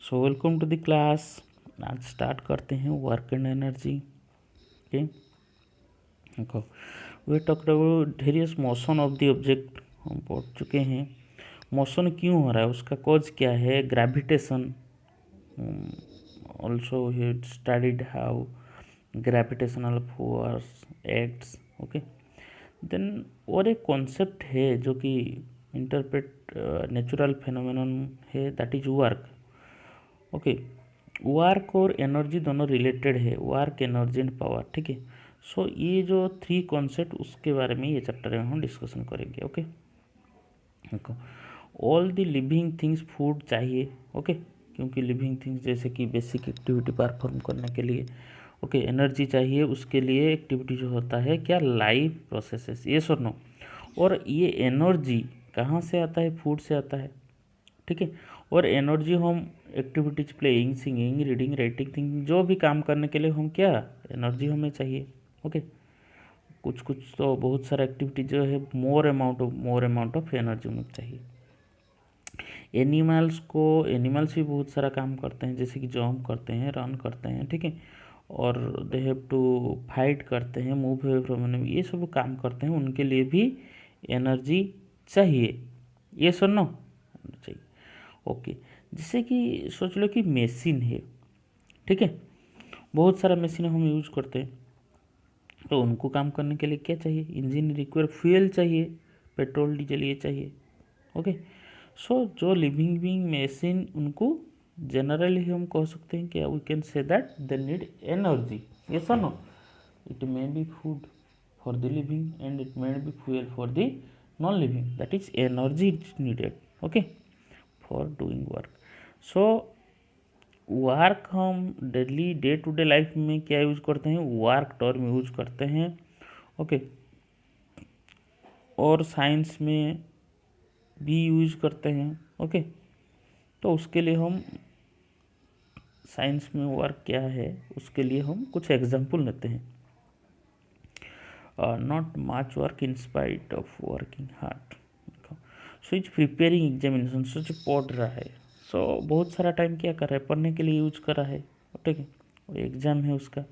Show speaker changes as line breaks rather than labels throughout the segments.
So welcome to the class. आज start करते हैं वर्क एंड एनर्जी। ओके, देखो we talked about various motion of the object. हम पढ़ चुके हैं मोशन क्यों हो रहा है, उसका कॉज क्या है, gravitation. Also we studied how gravitational force acts. Okay, then और एक कॉन्सेप्ट है जो कि इंटरप्रेट नेचुरल फेनोमेनन है, that is work. Okay, work और एनर्जी दोनों रिलेटेड है, वर्क एनर्जी एंड पावर। ठीक है, सो ये जो 3 कॉन्सेप्ट उसके बारे में ये चैप्टर में हम डिस्कशन करेंगे। ओके, देखो all the living things food चाहिए। ओके, क्योंकि लिविंग थिंग्स जैसे कि बेसिक एक्टिविटी परफॉर्म करने के लिए ओके एनर्जी चाहिए, उसके लिए एक्टिविटी जो होता है क्या, लाइफ प्रोसेसेस, ये सुनो। और ये एनर्जी कहाँ से आता है, फूड से आता है। ठीक है, और एनर्जी हम activities playing, singing, reading, writing, thinking, जो भी काम करने के लिए हम क्या, एनर्जी हमें चाहिए। ओके, कुछ कुछ तो बहुत सारा एक्टिविटी जो है मोर अमाउंट ऑफ एनर्जी हमें चाहिए। एनिमल्स भी बहुत सारा काम करते हैं, जैसे कि जंप करते हैं, रन करते हैं। ठीक है, और दे हैव टू फाइट करते हैं, मूव अवे फ्रॉम एनिमी, ये सब काम करते हैं, उनके लिए भी एनर्जी चाहिए। ये सुनो चाहिए। ओके, जैसे कि सोच लो कि मशीन है। ठीक है, बहुत सारा मशीन हम यूज करते हैं, तो उनको काम करने के लिए क्या चाहिए, इंजन रिक्वायर, फ्यूल चाहिए, पेट्रोल डीजल ये चाहिए। ओके, सो जो लिविंग बीइंग मशीन, उनको जनरली हम कह सकते हैं क्या, we can say that they need energy. Yes और no, it may be food for the living and it may be fuel for the non living, that is energy is needed. Okay, for doing work. So work हम daily day to day life में क्या use करते हैं, work term use करते हैं। Okay, और science में भी यूज करते हैं। ओके, तो उसके लिए हम साइंस में वर्क क्या है उसके लिए हम कुछ एग्जाम्पल लेते हैं। Not much work in spite of working hard. So is preparing examination, so जो पढ़ रहा है, सो बहुत सारा टाइम क्या कर रहा है, पढ़ने के लिए यूज कर रहा है। ठीक है, एग्जाम है उसका।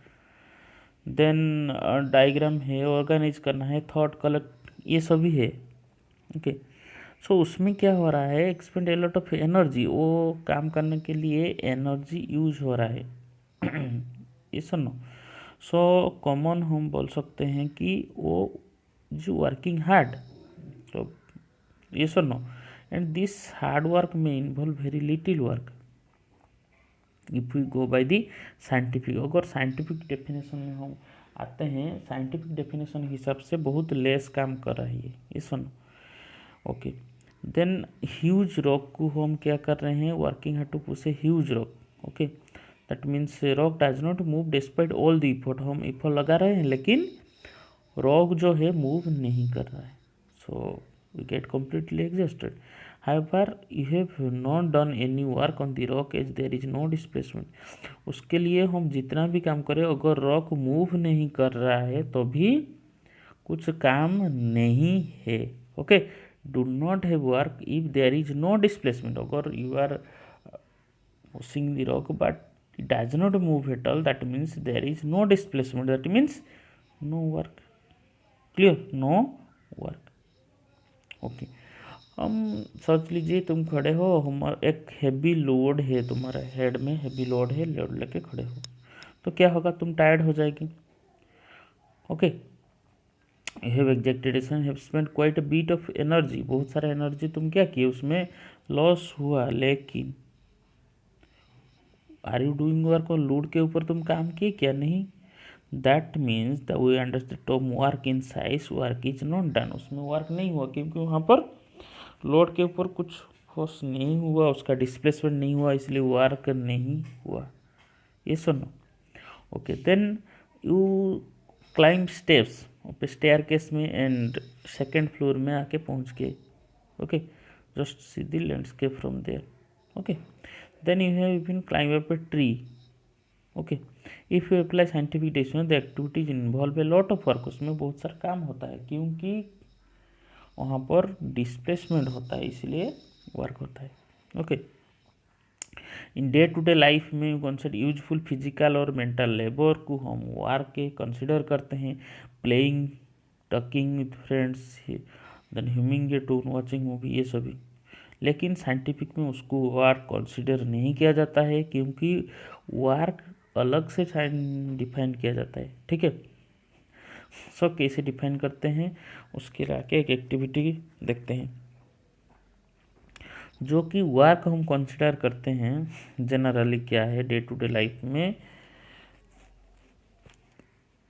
देन डायग्राम है, ऑर्गेनाइज करना है, थॉट कलेक्ट, ये सभी है। ओके, सो उसमें क्या हो रहा है, expand A lot of energy, वो काम करने के लिए एनर्जी यूज हो रहा है। ये सुनो, सो कॉमन हम बोल सकते हैं कि वो जो वर्किंग हार्ड, तो ये सुनो, एंड दिस हार्ड वर्क में involve very little work if we go by the scientific. अगर साइंटिफिक डेफिनेशन में हम आते हैं, साइंटिफिक डेफिनेशन के हिसाब से बहुत लेस काम कर रहा है ये सुनो। ओके, देन ह्यूज रॉक को हम क्या कर रहे हैं, working hard to push a huge rock. Okay, that means rock does not move despite all the effort, हम इफर्ट लगा रहे हैं लेकिन रॉक जो है मूव नहीं कर रहा है। So we get completely exhausted. However, you have not done any work on the rock as there is no displacement. उसके लिए हम जितना भी काम करें, अगर रॉक मूव नहीं कर रहा है तो भी कुछ काम नहीं है। Okay, do not have work if there is no displacement. अगर you are pushing the rock but it does not move at all, that means there is no displacement, that means no work. Clear, no work. Okay, हम सोच लीजिए तुम खड़े हो, हमारा एक heavy load है, तुम्हारे हेड में हैवी लोड है, लोड लेके खड़े हो, तो क्या होगा, तुम टायर्ड हो जाएगी। Okay, you have exertion, have spend quite a bit of energy, बहुत सारा एनर्जी तुम क्या किए, उसमें लॉस हुआ, लेकिन आर यू डूइंग वर्क, और लोड के ऊपर तुम काम किए क्या, नहीं। That means the we understand term work in साइज, वर्क इज नॉट डन, उसमें वर्क नहीं हुआ क्योंकि वहाँ पर लोड के ऊपर कुछ फोर्स नहीं हुआ, उसका डिस्प्लेसमेंट नहीं हुआ, इसलिए वर्क नहीं हुआ। ये सुनो। Okay, then you climb steps, staircase में, एंड सेकेंड फ्लोर में आके पहुँच गए। Okay, just see the landscape from there. Okay, then you have been climb up a tree. Okay, if you apply scientific definition, the activities involve a lot of work, उसमें बहुत सारा काम होता है क्योंकि वहाँ पर डिस्प्लेसमेंट होता है, इसलिए वर्क होता है। Okay, in day to day life में कंसिडर यूजफुल फिजिकल और मेंटल लेबर को हम वर्क के कंसिडर करते हैं, playing, talking with friends, then humming a tune, watching movie, ये सभी। लेकिन साइंटिफिक में उसको वर्क कंसिडर नहीं किया जाता है, क्योंकि वर्क अलग से डिफाइन किया जाता है, ठीक है। सो कैसे डिफाइन करते हैं उसके आगे एक एक्टिविटी देखते हैं। जो कि वर्क हम कंसिडर करते हैं जनरली क्या है डे टू डे लाइफ में,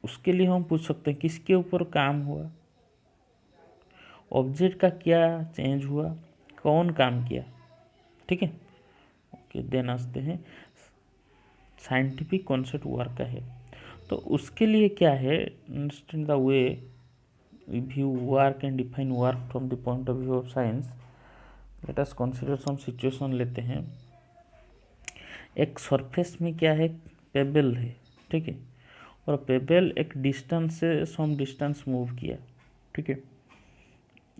उसके लिए हम पूछ सकते हैं किसके ऊपर काम हुआ, ऑब्जेक्ट का क्या चेंज हुआ, कौन काम किया, ठीक है। ओके, देन आते हैं साइंटिफिक कॉन्सेप्ट वर्क का है। तो उसके लिए क्या है, understand the way view work and define work from the point of view of science. Let us consider some situation लेते हैं। एक सरफेस में क्या है, पेबल है, ठीक है, और पेबल एक डिस्टेंस से सम डिस्टेंस मूव किया, ठीक है,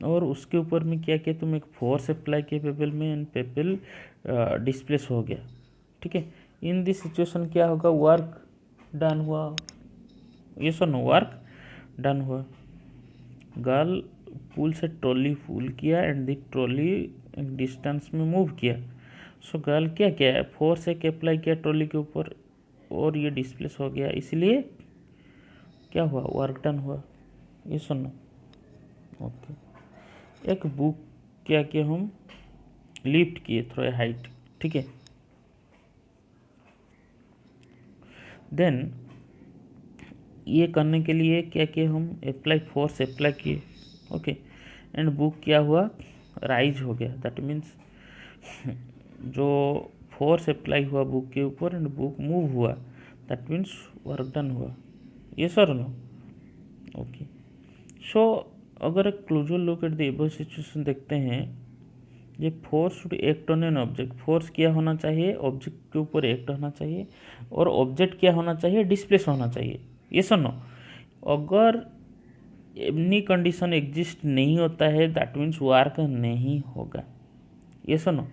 और उसके ऊपर में क्या किया, तुम एक फोर्स अप्लाई किया पेबल में एंड पेबल डिस्प्लेस हो गया, ठीक है। इन दिस सिचुएशन क्या होगा, वर्क डन हुआ, ये सुनो वर्क डन हुआ। गर्ल पुल से ट्रॉली फुल किया एंड द ट्रॉली डिस्टेंस में मूव किया। सो गर्ल क्या किया है, फोर्स एक अप्लाई किया ट्रॉली के ऊपर और ये डिस्प्लेस हो गया, इसलिए क्या हुआ, वर्क डन हुआ, ये सुनो। ओके, एक बुक क्या किया, हम लिफ्ट किए थ्रू ए हाइट, ठीक है। देन ये करने के लिए क्या किया, हम अप्लाई फोर्स अप्लाई किए, ओके, एंड बुक क्या हुआ, राइज हो गया। दैट मीन्स जो फोर्स अप्लाई हुआ बुक के ऊपर एंड बुक मूव हुआ, दैट मीन्स वर्क डन हुआ, ये सर नो। ओके, सो अगर एक closure look at the above situation देखते हैं, ये force should act on an object, force क्या होना चाहिए, ऑब्जेक्ट के ऊपर एक्ट होना चाहिए, और ऑब्जेक्ट क्या होना चाहिए, डिस्प्लेस होना चाहिए, ये सुनो। अगर एनी कंडीशन एग्जिस्ट नहीं होता है, दैट मीन्स वर्क नहीं होगा, ये सुनो।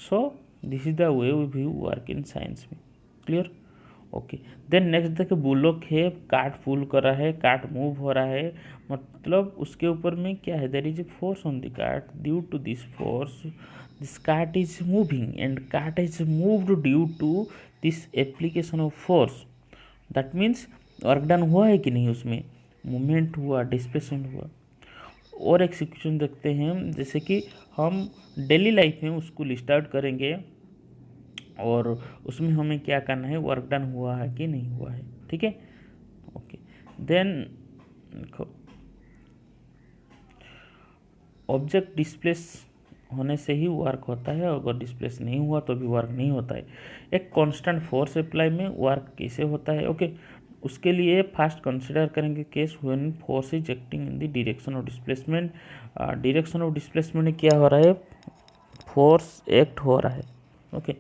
So this is the way we view work in science में, क्लियर। ओके, देन नेक्स्ट देखिए, बुलोक है, कार्ट पुल कर रहा है, कार्ट मूव हो रहा है, मतलब उसके ऊपर में क्या है, there is a force on the cart, due to this force this cart is moving and cart is moved due to this application of force. That means work done हुआ है कि नहीं, उसमें मूवमेंट हुआ, डिस्प्लेसमेंट हुआ। और एक situation देखते हैं, जैसे कि हम डेली लाइफ में उसको लिस्ट आउट करेंगे और उसमें हमें क्या करना है, वर्क डन हुआ है कि नहीं हुआ है, ठीक है। ओके, देन देखो, ऑब्जेक्ट डिस्प्लेस होने से ही वर्क होता है, अगर डिस्प्लेस नहीं हुआ तो भी वर्क नहीं होता है। एक कांस्टेंट फोर्स अप्लाई में वर्क कैसे होता है, ओके, उसके लिए फर्स्ट कंसिडर करेंगे case when force is acting in the direction of displacement. Direction of displacement में क्या हो रहा है, फोर्स एक्ट हो रहा है, ओके।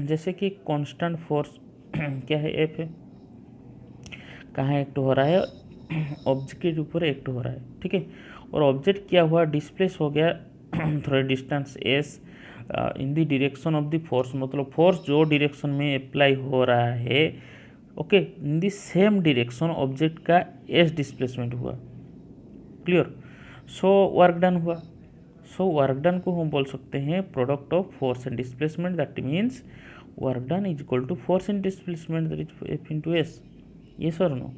जैसे कि कांस्टेंट फोर्स क्या है, एफ है, कहाँ एक्ट हो रहा है, ऑब्जेक्ट के ऊपर एक्ट हो रहा है, ठीक है। और ऑब्जेक्ट क्या हुआ, डिस्प्लेस हो गया थोड़ा distance S in the direction of the force, मतलब फोर्स जो डायरेक्शन में अप्लाई हो रहा है, okay, in the same direction object का एस डिस्प्लेसमेंट हुआ, क्लियर। सो वर्क डन हुआ। सो वर्क डन को हम बोल सकते हैं product of force and displacement, that means work done is equal to force and displacement, that is F into S, ये sir no.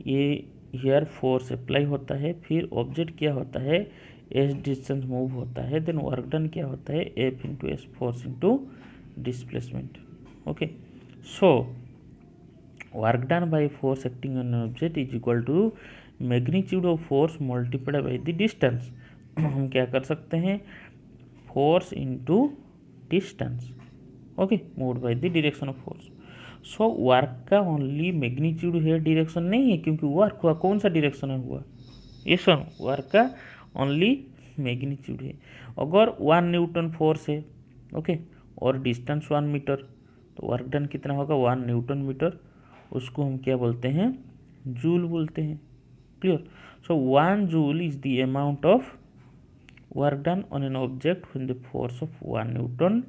ये here force apply होता है, फिर ऑब्जेक्ट क्या होता है, एस डिस्टेंस मूव होता है, देन वर्क डन क्या होता है, F into S, force into displacement, okay. So work done by force acting on an object is equal to magnitude of force multiplied by the distance. हम क्या कर सकते हैं, force into distance, okay, moved by the direction of force. So work का only magnitude है, direction नहीं है, क्योंकि वर्क हुआ कौन सा डायरेक्शन में हुआ, ये सुन, वर्क का ओनली मैग्नीट्यूड है। अगर 1 न्यूटन फोर्स है, ओके, और डिस्टेंस 1 मीटर, तो वर्क डन कितना होगा, 1 न्यूटन मीटर, उसको हम क्या बोलते हैं, जूल बोलते हैं, clear. So 1 joule is the amount of work done on an object when the force of 1 Newton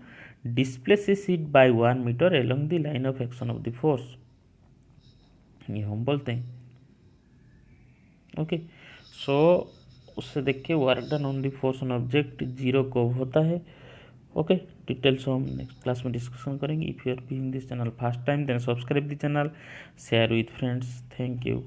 displaces it by 1 meter along the line of action of the force, ये हम बोलते हैं। ओके, सो उससे देखिए work done on the force on object zero कब होता है। Okay, details हम नेक्स्ट क्लास में डिस्कशन करेंगे। If you are viewing this channel first time then subscribe the channel, share with friends. Thank you.